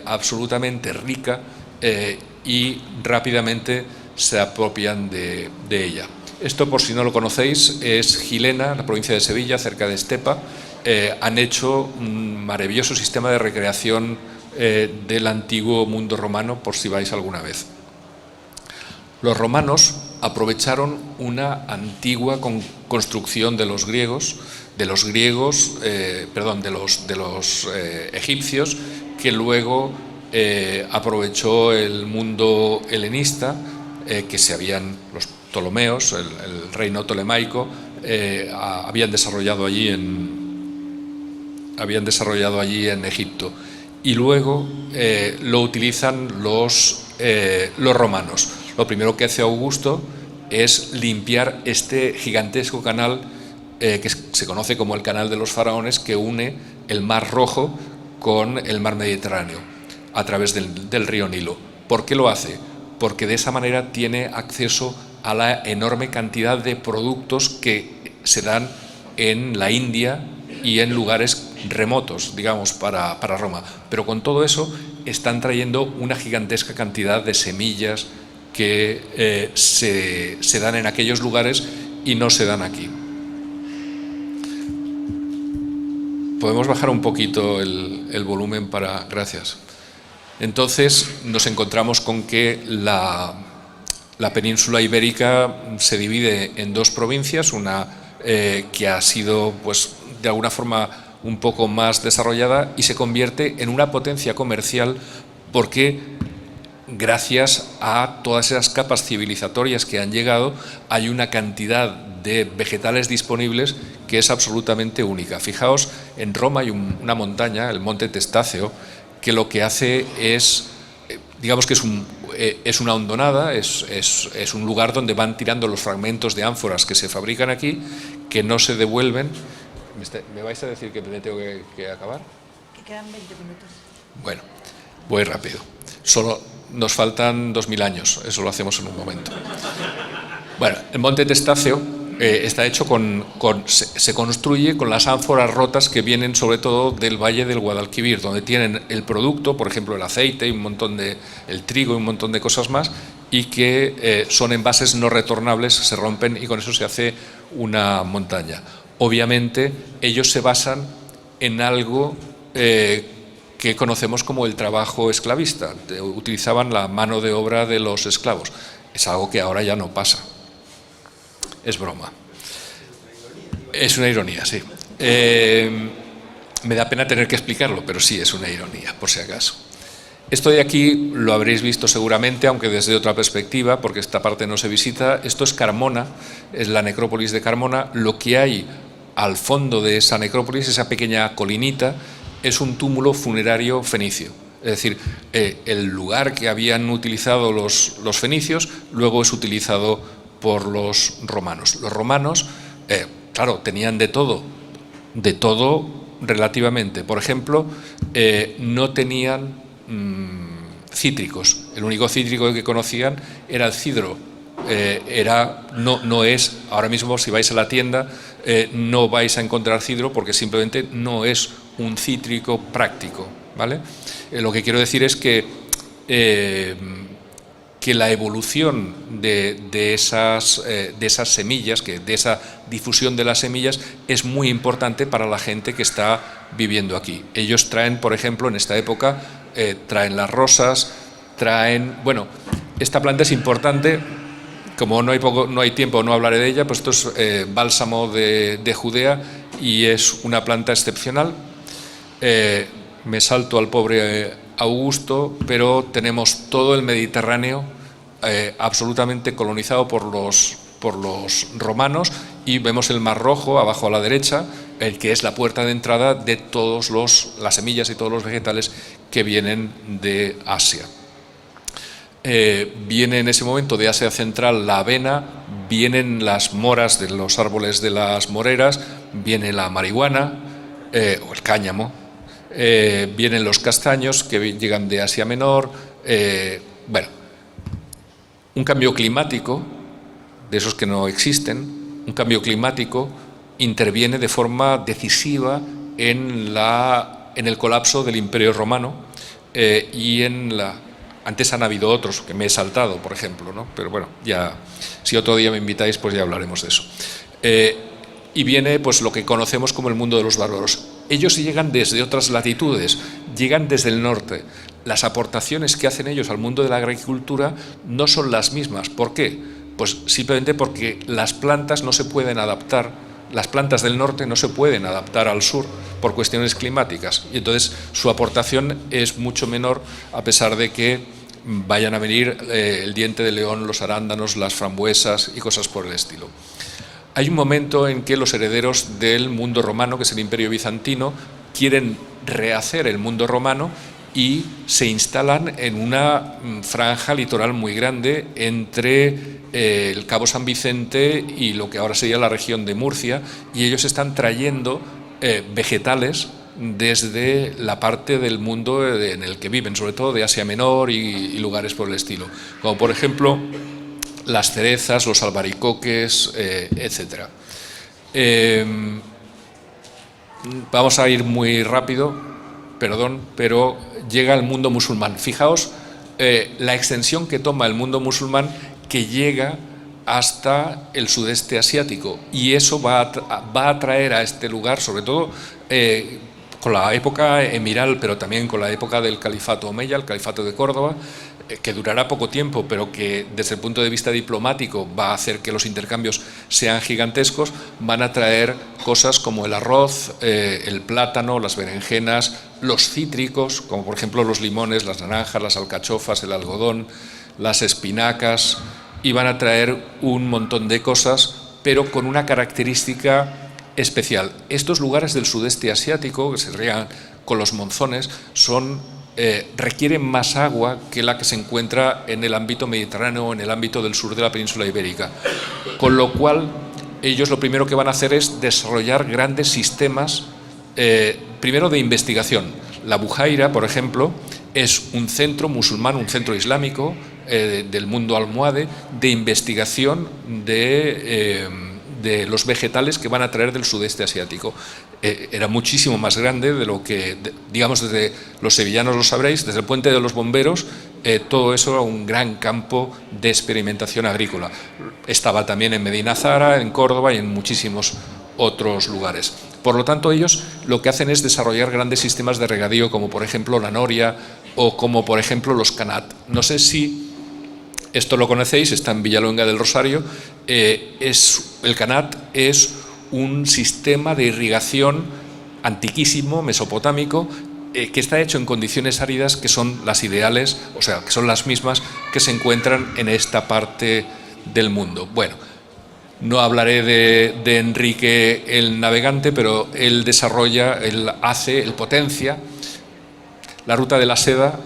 absolutamente rica, y rápidamente se apropian de ella. Esto, por si no lo conocéis, es Gilena, la provincia de Sevilla, cerca de Estepa. Han hecho un maravilloso sistema de recreación del antiguo mundo romano, por si vais alguna vez. Los romanos aprovecharon una antigua construcción de los egipcios, que luego aprovechó el mundo helenista, los Ptolomeos, el reino tolemaico, habían desarrollado allí en Egipto. Y luego lo utilizan los romanos. Lo primero que hace Augusto es limpiar este gigantesco canal que se conoce como el Canal de los Faraones, que une el Mar Rojo con el mar Mediterráneo a través del río Nilo. ¿Por qué lo hace? Porque de esa manera tiene acceso a la enorme cantidad de productos que se dan en la India y en lugares remotos, digamos, para Roma. Pero con todo eso están trayendo una gigantesca cantidad de semillas que se dan en aquellos lugares y no se dan aquí. Podemos bajar un poquito el volumen para... Gracias. Entonces nos encontramos con que la península ibérica se divide en dos provincias, una que ha sido, pues, de alguna forma un poco más desarrollada y se convierte en una potencia comercial porque gracias a todas esas capas civilizatorias que han llegado hay una cantidad de vegetales disponibles que es absolutamente única. Fijaos, en Roma hay una montaña, el Monte Testáceo, que lo que hace es, digamos que es una hondonada, es un lugar donde van tirando los fragmentos de ánforas que se fabrican aquí, que no se devuelven. ¿Me vais a decir que me tengo que acabar? Que quedan 20 minutos. Bueno, voy rápido. Solo nos faltan 2000 años, eso lo hacemos en un momento. Bueno, el Monte Testáceo está hecho se construye con las ánforas rotas que vienen sobre todo del Valle del Guadalquivir, donde tienen el producto, por ejemplo el aceite, el trigo y un montón de cosas más, y que son envases no retornables, se rompen y con eso se hace una montaña. Obviamente ellos se basan en algo que conocemos como el trabajo esclavista. Utilizaban la mano de obra de los esclavos. Es algo que ahora ya no pasa. Es broma. Es una ironía, sí. Me da pena tener que explicarlo, pero sí es una ironía, por si acaso. Esto de aquí lo habréis visto seguramente, aunque desde otra perspectiva, porque esta parte no se visita. Esto es Carmona, es la necrópolis de Carmona. Lo que hay al fondo de esa necrópolis, esa pequeña colinita, es un túmulo funerario fenicio. Es decir, el lugar que habían utilizado los fenicios luego es utilizado por los romanos. Los romanos, claro, tenían de todo relativamente. Por ejemplo, no tenían cítricos. El único cítrico que conocían era el cidro. No es, ahora mismo si vais a la tienda, no vais a encontrar cidro porque simplemente no es un cítrico práctico, ¿vale? Lo que quiero decir es que la evolución de esas semillas, de esa difusión de las semillas, es muy importante para la gente que está viviendo aquí. Ellos traen, por ejemplo, en esta época, traen las rosas, bueno, esta planta es importante. Como no hay tiempo, no hablaré de ella, pues esto es bálsamo de Judea y es una planta excepcional. Me salto al pobre Augusto, pero tenemos todo el Mediterráneo absolutamente colonizado por los romanos y vemos el Mar Rojo abajo a la derecha, el que es la puerta de entrada de todas las semillas y todos los vegetales que vienen de Asia. Viene en ese momento de Asia Central la avena, vienen las moras de los árboles de las moreras, viene la marihuana o el cáñamo, vienen los castaños que llegan de Asia Menor. Bueno, un cambio climático, de esos que no existen, un cambio climático interviene de forma decisiva en el colapso del Imperio Romano y Antes han habido otros que me he saltado, por ejemplo, ¿no? Pero bueno, ya, si otro día me invitáis, pues ya hablaremos de eso. Y viene pues lo que conocemos como el mundo de los bárbaros. Ellos llegan desde otras latitudes, llegan desde el norte. Las aportaciones que hacen ellos al mundo de la agricultura no son las mismas. ¿Por qué? Pues simplemente porque las plantas no se pueden adaptar, las plantas del norte no se pueden adaptar al sur por cuestiones climáticas y entonces su aportación es mucho menor a pesar de que vayan a venir el diente de león, los arándanos, las frambuesas y cosas por el estilo. Hay un momento en que los herederos del mundo romano, que es el Imperio Bizantino, quieren rehacer el mundo romano y se instalan en una franja litoral muy grande entre el Cabo San Vicente y lo que ahora sería la región de Murcia, y ellos están trayendo vegetales desde la parte del mundo en el que viven, sobre todo de Asia Menor y lugares por el estilo, como por ejemplo las cerezas, los albaricoques, etc. Vamos a ir muy rápido, perdón, pero llega el mundo musulmán. Fijaos la extensión que toma el mundo musulmán, que llega hasta el sudeste asiático, y eso va a traer a este lugar, sobre todo con la época emiral, pero también con la época del califato omeya, el califato de Córdoba, que durará poco tiempo, pero que desde el punto de vista diplomático va a hacer que los intercambios sean gigantescos. Van a traer cosas como el arroz, el plátano, las berenjenas, los cítricos, como por ejemplo los limones, las naranjas, las alcachofas, el algodón, las espinacas, y van a traer un montón de cosas, pero con una característica especial. Estos lugares del sudeste asiático, que se riegan con los monzones, requieren más agua que la que se encuentra en el ámbito mediterráneo o en el ámbito del sur de la península ibérica. Con lo cual, ellos lo primero que van a hacer es desarrollar grandes sistemas, primero de investigación. La Bujaira, por ejemplo, es un centro musulmán, un centro islámico del mundo almohade, de investigación de los vegetales que van a traer del sudeste asiático. Era muchísimo más grande de lo que, digamos, desde los sevillanos lo sabréis, desde el Puente de los Bomberos, todo eso era un gran campo de experimentación agrícola. Estaba también en Medina Zara, en Córdoba y en muchísimos otros lugares. Por lo tanto, ellos lo que hacen es desarrollar grandes sistemas de regadío, como por ejemplo la noria o como por ejemplo los canat. No sé si esto lo conocéis, está en Villaluenga del Rosario. El canat es un sistema de irrigación antiquísimo, mesopotámico, que está hecho en condiciones áridas que son las ideales, o sea, que son las mismas que se encuentran en esta parte del mundo. Bueno, no hablaré de Enrique el Navegante, pero él potencia la ruta de la seda.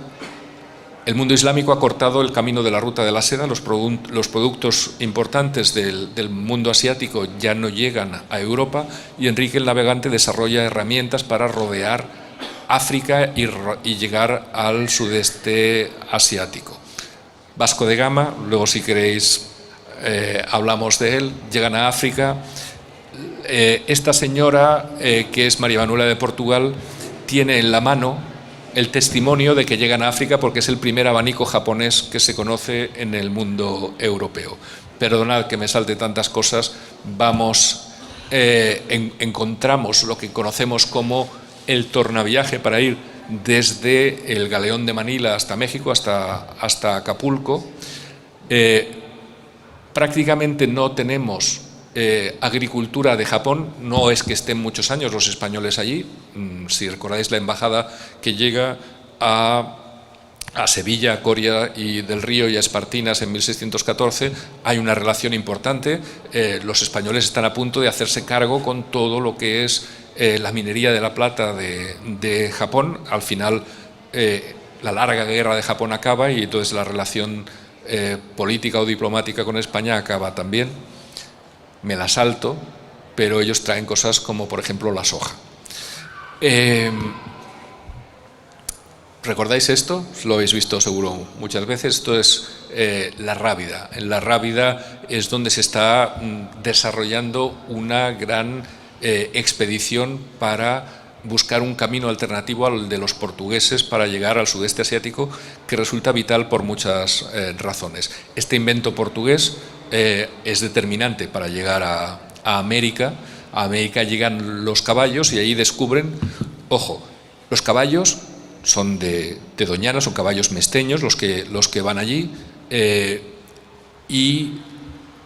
El mundo islámico ha cortado el camino de la ruta de la seda, los productos importantes del mundo asiático ya no llegan a Europa, y Enrique el Navegante desarrolla herramientas para rodear África y llegar al sudeste asiático. Vasco de Gama, luego si queréis hablamos de él, llegan a África. Esta señora, que es María Manuela de Portugal, tiene en la mano el testimonio de que llegan a África, porque es el primer abanico japonés que se conoce en el mundo europeo. Perdonad que me salte tantas cosas. Encontramos lo que conocemos como el tornaviaje para ir desde el galeón de Manila hasta México, hasta Acapulco. Prácticamente no tenemos agricultura de Japón, no es que estén muchos años los españoles allí. Si recordáis la embajada que llega a Sevilla, a Coria y del Río y a Espartinas en 1614, hay una relación importante. Los españoles están a punto de hacerse cargo con todo lo que es la minería de la plata de Japón. Al final la larga guerra de Japón acaba y entonces la relación política o diplomática con España acaba también. Me la salto, pero ellos traen cosas como por ejemplo la soja. ¿Recordáis esto? Lo habéis visto seguro muchas veces. Esto es la Rábida. En la Rábida es donde se está desarrollando una gran expedición para buscar un camino alternativo al de los portugueses para llegar al sudeste asiático, que resulta vital por muchas razones. Este invento portugués es determinante para llegar a América. A América llegan los caballos y ahí descubren, ojo, los caballos son de Doñana, son caballos mesteños los que van allí, y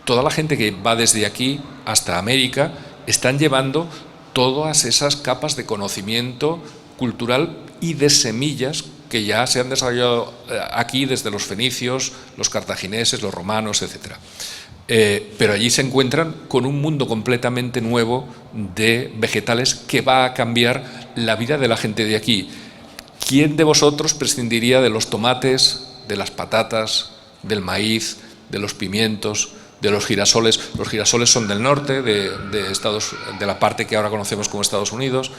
toda la gente que va desde aquí hasta América están llevando todas esas capas de conocimiento cultural y de semillas que ya se han desarrollado aquí desde los fenicios, los cartagineses, los romanos, etc. Pero allí se encuentran con un mundo completamente nuevo de vegetales que va a cambiar la vida de la gente de aquí. ¿Quién de vosotros prescindiría de los tomates, de las patatas, del maíz, de los pimientos, de los girasoles? Los girasoles son del norte, de la parte que ahora conocemos como Estados Unidos.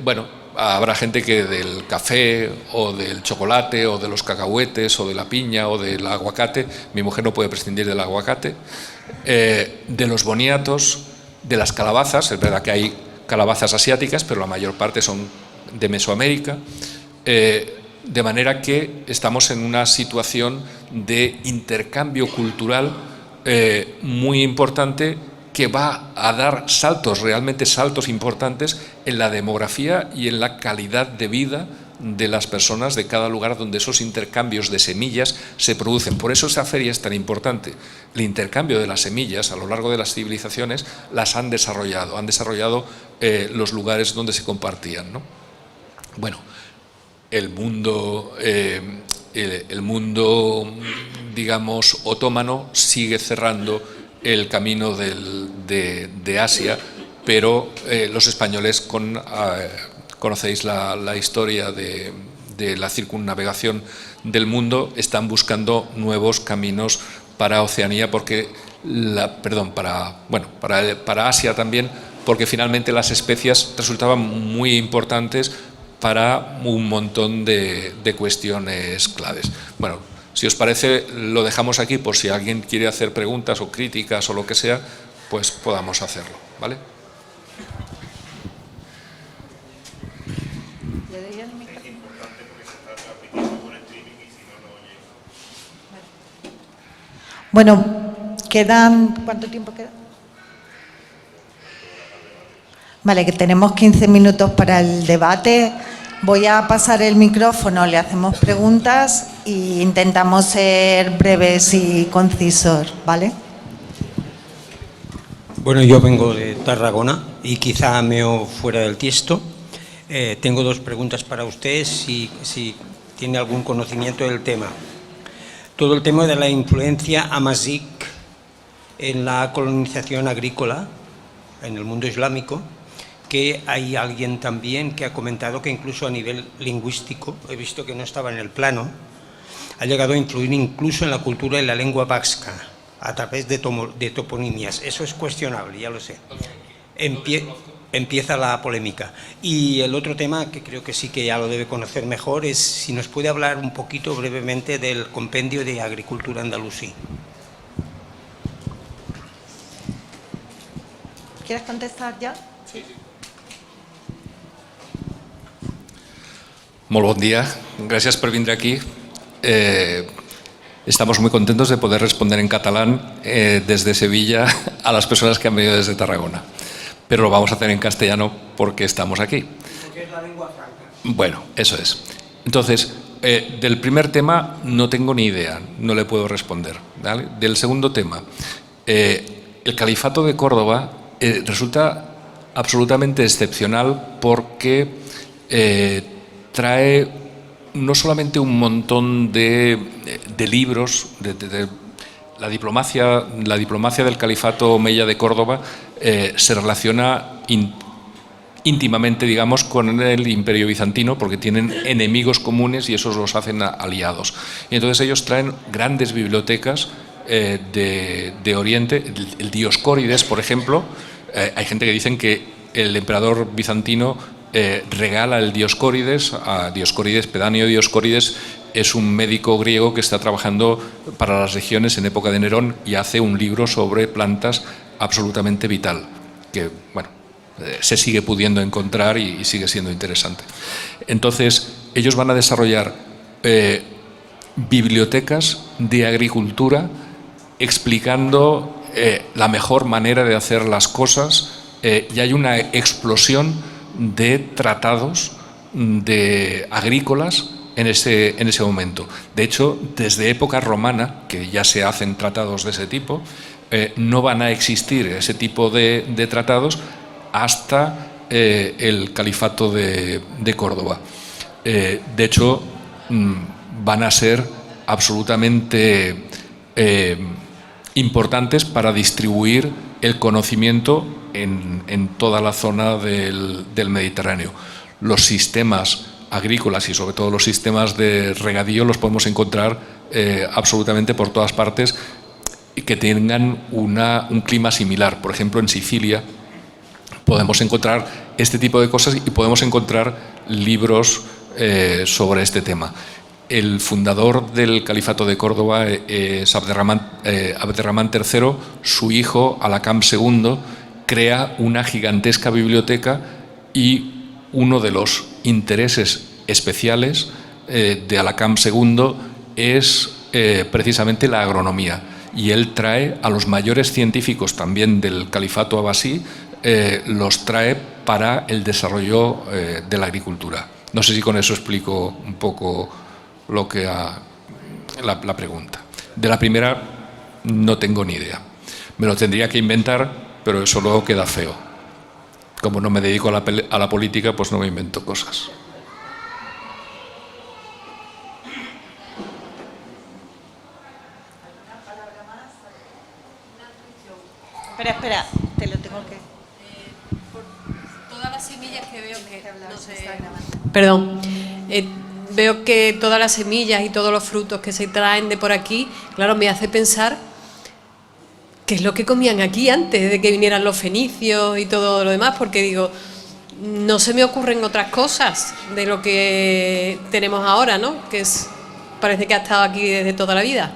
Bueno, habrá gente que del café o del chocolate o de los cacahuetes o de la piña o del aguacate, mi mujer no puede prescindir del aguacate, de los boniatos, de las calabazas, es verdad que hay calabazas asiáticas, pero la mayor parte son de Mesoamérica, de manera que estamos en una situación de intercambio cultural muy importante, que va a dar saltos, realmente saltos importantes en la demografía y en la calidad de vida de las personas de cada lugar donde esos intercambios de semillas se producen. Por eso esa feria es tan importante. El intercambio de las semillas a lo largo de las civilizaciones las han desarrollado los lugares donde se compartían, ¿no? Bueno, el mundo, digamos, otomano sigue cerrando el camino de Asia, pero los españoles conocéis la historia de la circunnavegación del mundo, están buscando nuevos caminos para Oceanía, para Asia también, porque finalmente las especias resultaban muy importantes para un montón de cuestiones claves. Bueno, si os parece, lo dejamos aquí por si alguien quiere hacer preguntas o críticas o lo que sea, pues podamos hacerlo, ¿vale? Bueno, ¿cuánto tiempo queda? Vale, que tenemos 15 minutos para el debate. Voy a pasar el micrófono, le hacemos preguntas e intentamos ser breves y concisos, ¿vale? Bueno, yo vengo de Tarragona y quizá meo fuera del tiesto. Tengo dos preguntas para usted, si tiene algún conocimiento del tema. Todo el tema de la influencia amazigh en la colonización agrícola en el mundo islámico, que hay alguien también que ha comentado que incluso a nivel lingüístico, he visto que no estaba en el plano, ha llegado a influir incluso en la cultura y la lengua vasca a través de toponimias. Eso es cuestionable, ya lo sé. Empieza la polémica. Y el otro tema, que creo que sí que ya lo debe conocer mejor, es si nos puede hablar un poquito brevemente del compendio de agricultura andalusí. ¿Quieres contestar ya? Sí. Molt bon dia, gràcies per vindre aquí. Estamos muy contentos de poder responder en catalán desde Sevilla a las personas que han venido desde Tarragona. Pero lo vamos a hacer en castellano porque estamos aquí. Porque es la lengua franca. Bueno, eso es. Entonces, del primer tema no tengo ni idea, no le puedo responder, ¿vale? Del segundo tema, el califato de Córdoba resulta absolutamente excepcional porque trae no solamente un montón de libros, la diplomacia del califato omeya de Córdoba se relaciona íntimamente, digamos, con el Imperio Bizantino, porque tienen enemigos comunes y esos los hacen aliados. Y entonces ellos traen grandes bibliotecas de Oriente, el Dioscórides, por ejemplo. Hay gente que dicen que el emperador bizantino regala el Dioscórides a Dioscórides. Pedáneo Dioscórides es un médico griego que está trabajando para las regiones en época de Nerón y hace un libro sobre plantas absolutamente vital, que bueno, se sigue pudiendo encontrar y sigue siendo interesante. Entonces, ellos van a desarrollar bibliotecas de agricultura explicando la mejor manera de hacer las cosas, y hay una explosión de tratados de agrícolas en ese momento. De hecho, desde época romana, que ya se hacen tratados de ese tipo, no van a existir ese tipo de tratados hasta el califato de Córdoba. De hecho, van a ser absolutamente importantes para distribuir el conocimiento en toda la zona del Mediterráneo. Los sistemas agrícolas y sobre todo los sistemas de regadío los podemos encontrar absolutamente por todas partes que tengan un clima similar. Por ejemplo, en Sicilia Podemos encontrar este tipo de cosas y podemos encontrar libros sobre este tema. El fundador del Califato de Córdoba es Abderramán III. Su hijo, Alakam II, crea una gigantesca biblioteca y uno de los intereses especiales de Alakam II es precisamente la agronomía. Y él trae a los mayores científicos también del Califato Abasí, los trae para el desarrollo de la agricultura. No sé si con eso explico un poco lo que la pregunta. De la primera no tengo ni idea. Me lo tendría que inventar, pero eso luego queda feo. Como no me dedico a la política, pues no me invento cosas. Espera, te lo tengo que... Por todas las semillas que veo que... No sé, perdón. Veo que todas las semillas y todos los frutos que se traen de por aquí, claro, me hace pensar qué es lo que comían aquí antes de que vinieran los fenicios y todo lo demás, porque digo, no se me ocurren otras cosas de lo que tenemos ahora, ¿no? Parece que ha estado aquí desde toda la vida.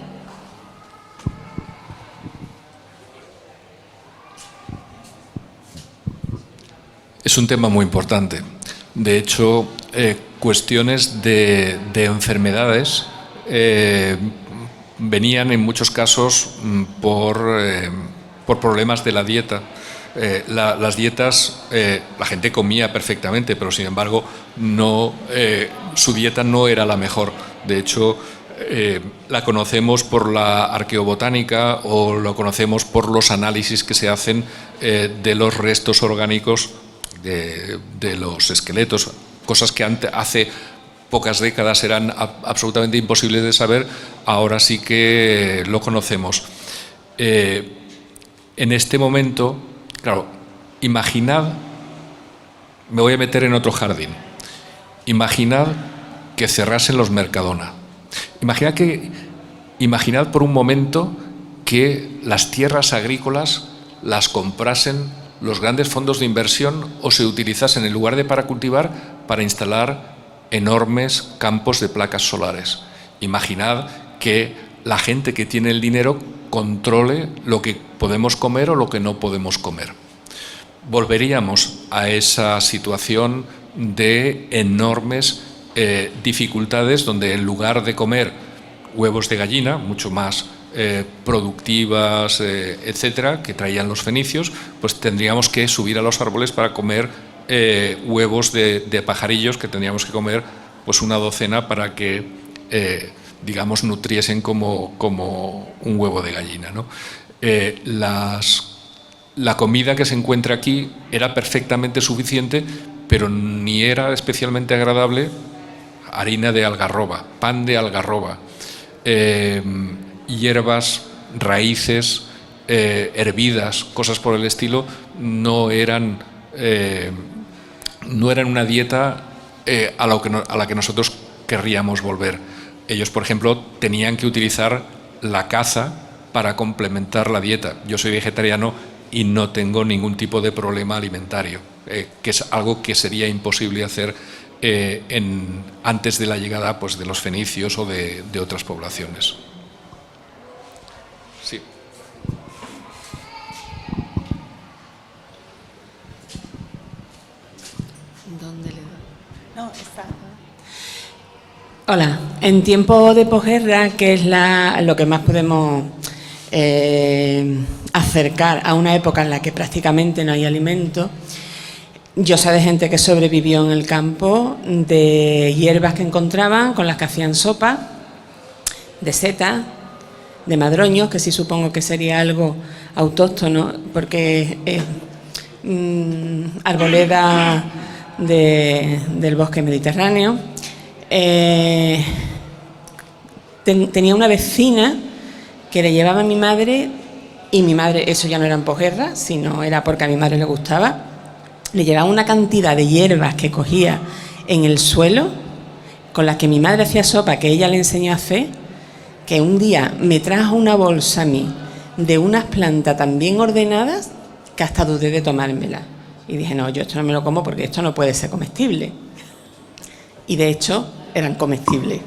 Es un tema muy importante. De hecho, cuestiones de enfermedades venían en muchos casos por problemas de la dieta. Las dietas, la gente comía perfectamente, pero sin embargo su dieta no era la mejor. De hecho, la conocemos por la arqueobotánica o lo conocemos por los análisis que se hacen de los restos orgánicos de los esqueletos, cosas que hace pocas décadas eran absolutamente imposibles de saber, ahora sí que lo conocemos. En este momento, claro, imaginad, me voy a meter en otro jardín, imaginad que cerrasen los Mercadona, imaginad por un momento que las tierras agrícolas las comprasen los grandes fondos de inversión o se utilizasen en lugar de para cultivar, para instalar enormes campos de placas solares. Imaginad que la gente que tiene el dinero controle lo que podemos comer o lo que no podemos comer. Volveríamos a esa situación de enormes dificultades donde en lugar de comer huevos de gallina, mucho más productivas, etcétera, que traían los fenicios, pues tendríamos que subir a los árboles para comer huevos de pajarillos, que tendríamos que comer pues una docena para que digamos nutriesen como un huevo de gallina, ¿no? La comida que se encuentra aquí era perfectamente suficiente, pero ni era especialmente agradable. Harina de algarroba, pan de algarroba, hierbas, raíces, hervidas, cosas por el estilo, no eran una dieta a la que nosotros querríamos volver. Ellos, por ejemplo, tenían que utilizar la caza para complementar la dieta. Yo soy vegetariano y no tengo ningún tipo de problema alimentario, que es algo que sería imposible hacer antes de la llegada pues, de los fenicios o de otras poblaciones. Sí. ¿Dónde le doy? No, está. Hola, en tiempo de posguerra, que es lo que más podemos acercar a una época en la que prácticamente no hay alimento, yo sé de gente que sobrevivió en el campo de hierbas que encontraban, con las que hacían sopa, de setas, de madroños, que sí supongo que sería algo autóctono, porque es arboleda del bosque mediterráneo. Tenía una vecina que le llevaba a mi madre, y mi madre, eso ya no era en posguerra, sino era porque a mi madre le gustaba, le llevaba una cantidad de hierbas que cogía en el suelo, con las que mi madre hacía sopa, que ella le enseñó a hacer, que un día me trajo una bolsa a mí de unas plantas tan bien ordenadas que hasta dudé de tomármela. Y dije, no, yo esto no me lo como porque esto no puede ser comestible. Y de hecho, eran comestibles.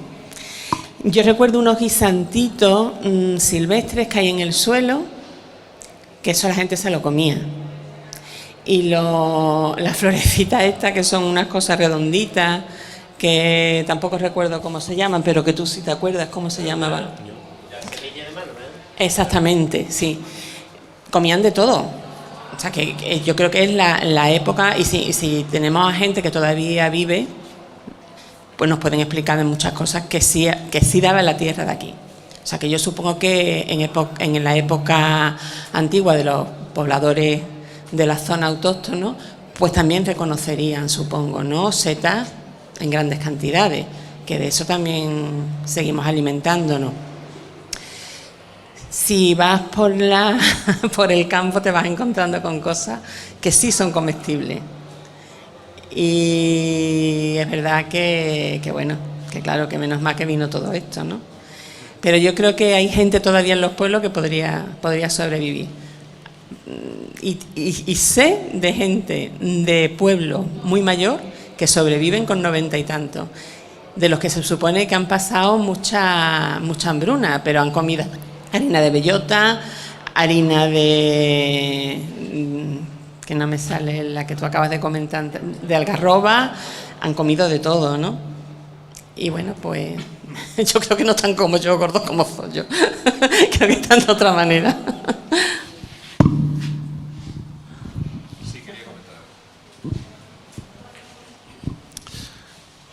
Yo recuerdo unos guisantitos silvestres que hay en el suelo, que eso la gente se lo comía. Y las florecitas estas, que son unas cosas redonditas, que tampoco recuerdo cómo se llaman, pero que tú sí te acuerdas cómo se llamaban. Exactamente, sí. Comían de todo. O sea, que yo creo que es la época, y si tenemos a gente que todavía vive, pues nos pueden explicar de muchas cosas que sí daba la tierra de aquí. O sea, que yo supongo que en la época antigua de los pobladores de la zona autóctonos, pues también reconocerían, supongo, ¿no?, setas en grandes cantidades, que de eso también seguimos alimentándonos. Si vas por el campo te vas encontrando con cosas que sí son comestibles. Y es verdad que bueno, que claro, que menos mal que vino todo esto, ¿no? Pero yo creo que hay gente todavía en los pueblos que podría sobrevivir. Y sé de gente de pueblo muy mayor que sobreviven con 90 y tantos, de los que se supone que han pasado mucha hambruna, pero han comido harina de bellota, harina de, que no me sale la que tú acabas de comentar, de algarroba, han comido de todo, ¿no? Y bueno, pues yo creo que no están como yo, gordos como soy yo. Creo que están de otra manera.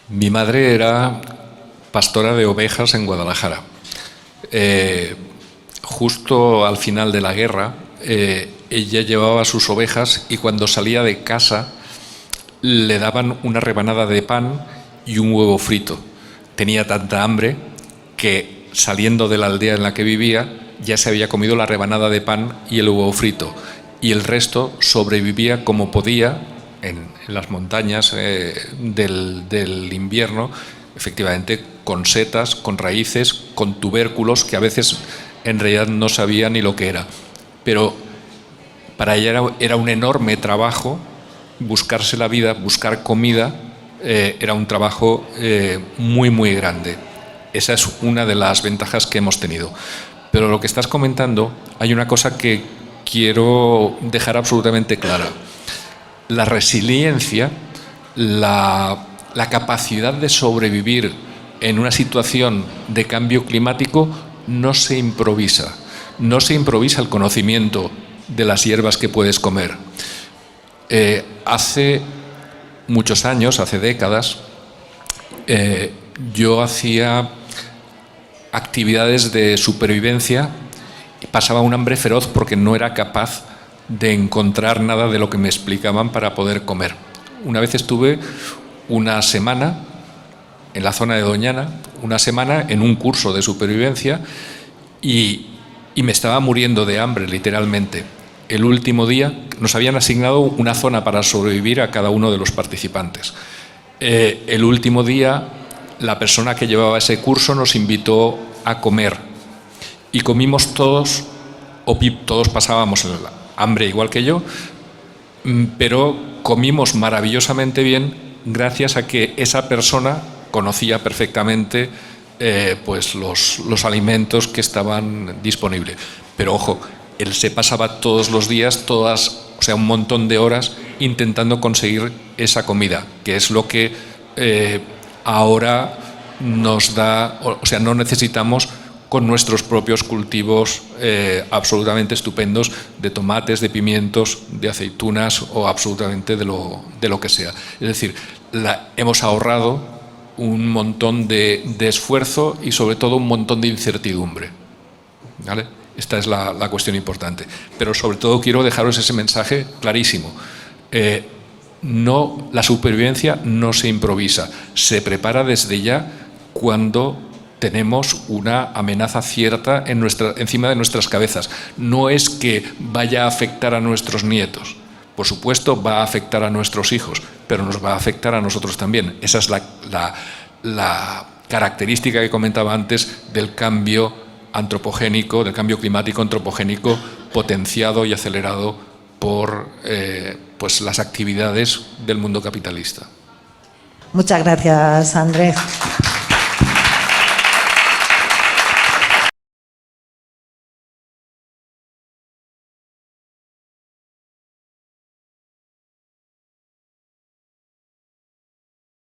Mi madre era pastora de ovejas en Guadalajara. Justo al final de la guerra, ella llevaba sus ovejas y cuando salía de casa le daban una rebanada de pan y un huevo frito. Tenía tanta hambre que saliendo de la aldea en la que vivía ya se había comido la rebanada de pan y el huevo frito, y el resto sobrevivía como podía en las montañas del invierno, efectivamente con setas, con raíces, con tubérculos que a veces en realidad no sabía ni lo que era. Pero para ella era un enorme trabajo buscarse la vida, buscar comida, era un trabajo muy, muy grande. Esa es una de las ventajas que hemos tenido. Pero lo que estás comentando, hay una cosa que quiero dejar absolutamente clara. La resiliencia, la capacidad de sobrevivir en una situación de cambio climático no se improvisa. No se improvisa el conocimiento de las hierbas que puedes comer. Hace muchos años, hace décadas, yo hacía actividades de supervivencia y pasaba un hambre feroz porque no era capaz de encontrar nada de lo que me explicaban para poder comer. Una vez estuve una semana en la zona de Doñana, una semana en un curso de supervivencia y me estaba muriendo de hambre, literalmente. El último día nos habían asignado una zona para sobrevivir a cada uno de los participantes. El último día la persona que llevaba ese curso nos invitó a comer y comimos todos, o todos pasábamos el hambre igual que yo, pero comimos maravillosamente bien gracias a que esa persona conocía perfectamente pues los alimentos que estaban disponibles. Pero ojo, él se pasaba todos los días, un montón de horas intentando conseguir esa comida, que es lo que ahora nos da, no necesitamos con nuestros propios cultivos absolutamente estupendos de tomates, de pimientos, de aceitunas o absolutamente de lo que sea. Es decir, hemos ahorrado un montón de esfuerzo y sobre todo un montón de incertidumbre, ¿vale? Esta es la cuestión importante. Pero sobre todo quiero dejaros ese mensaje clarísimo. La supervivencia no se improvisa, se prepara desde ya cuando tenemos una amenaza cierta encima de nuestras cabezas. No es que vaya a afectar a nuestros nietos. Por supuesto, va a afectar a nuestros hijos, pero nos va a afectar a nosotros también. Esa es la característica que comentaba antes del cambio antropogénico, del cambio climático antropogénico potenciado y acelerado por pues las actividades del mundo capitalista. Muchas gracias, Andrés.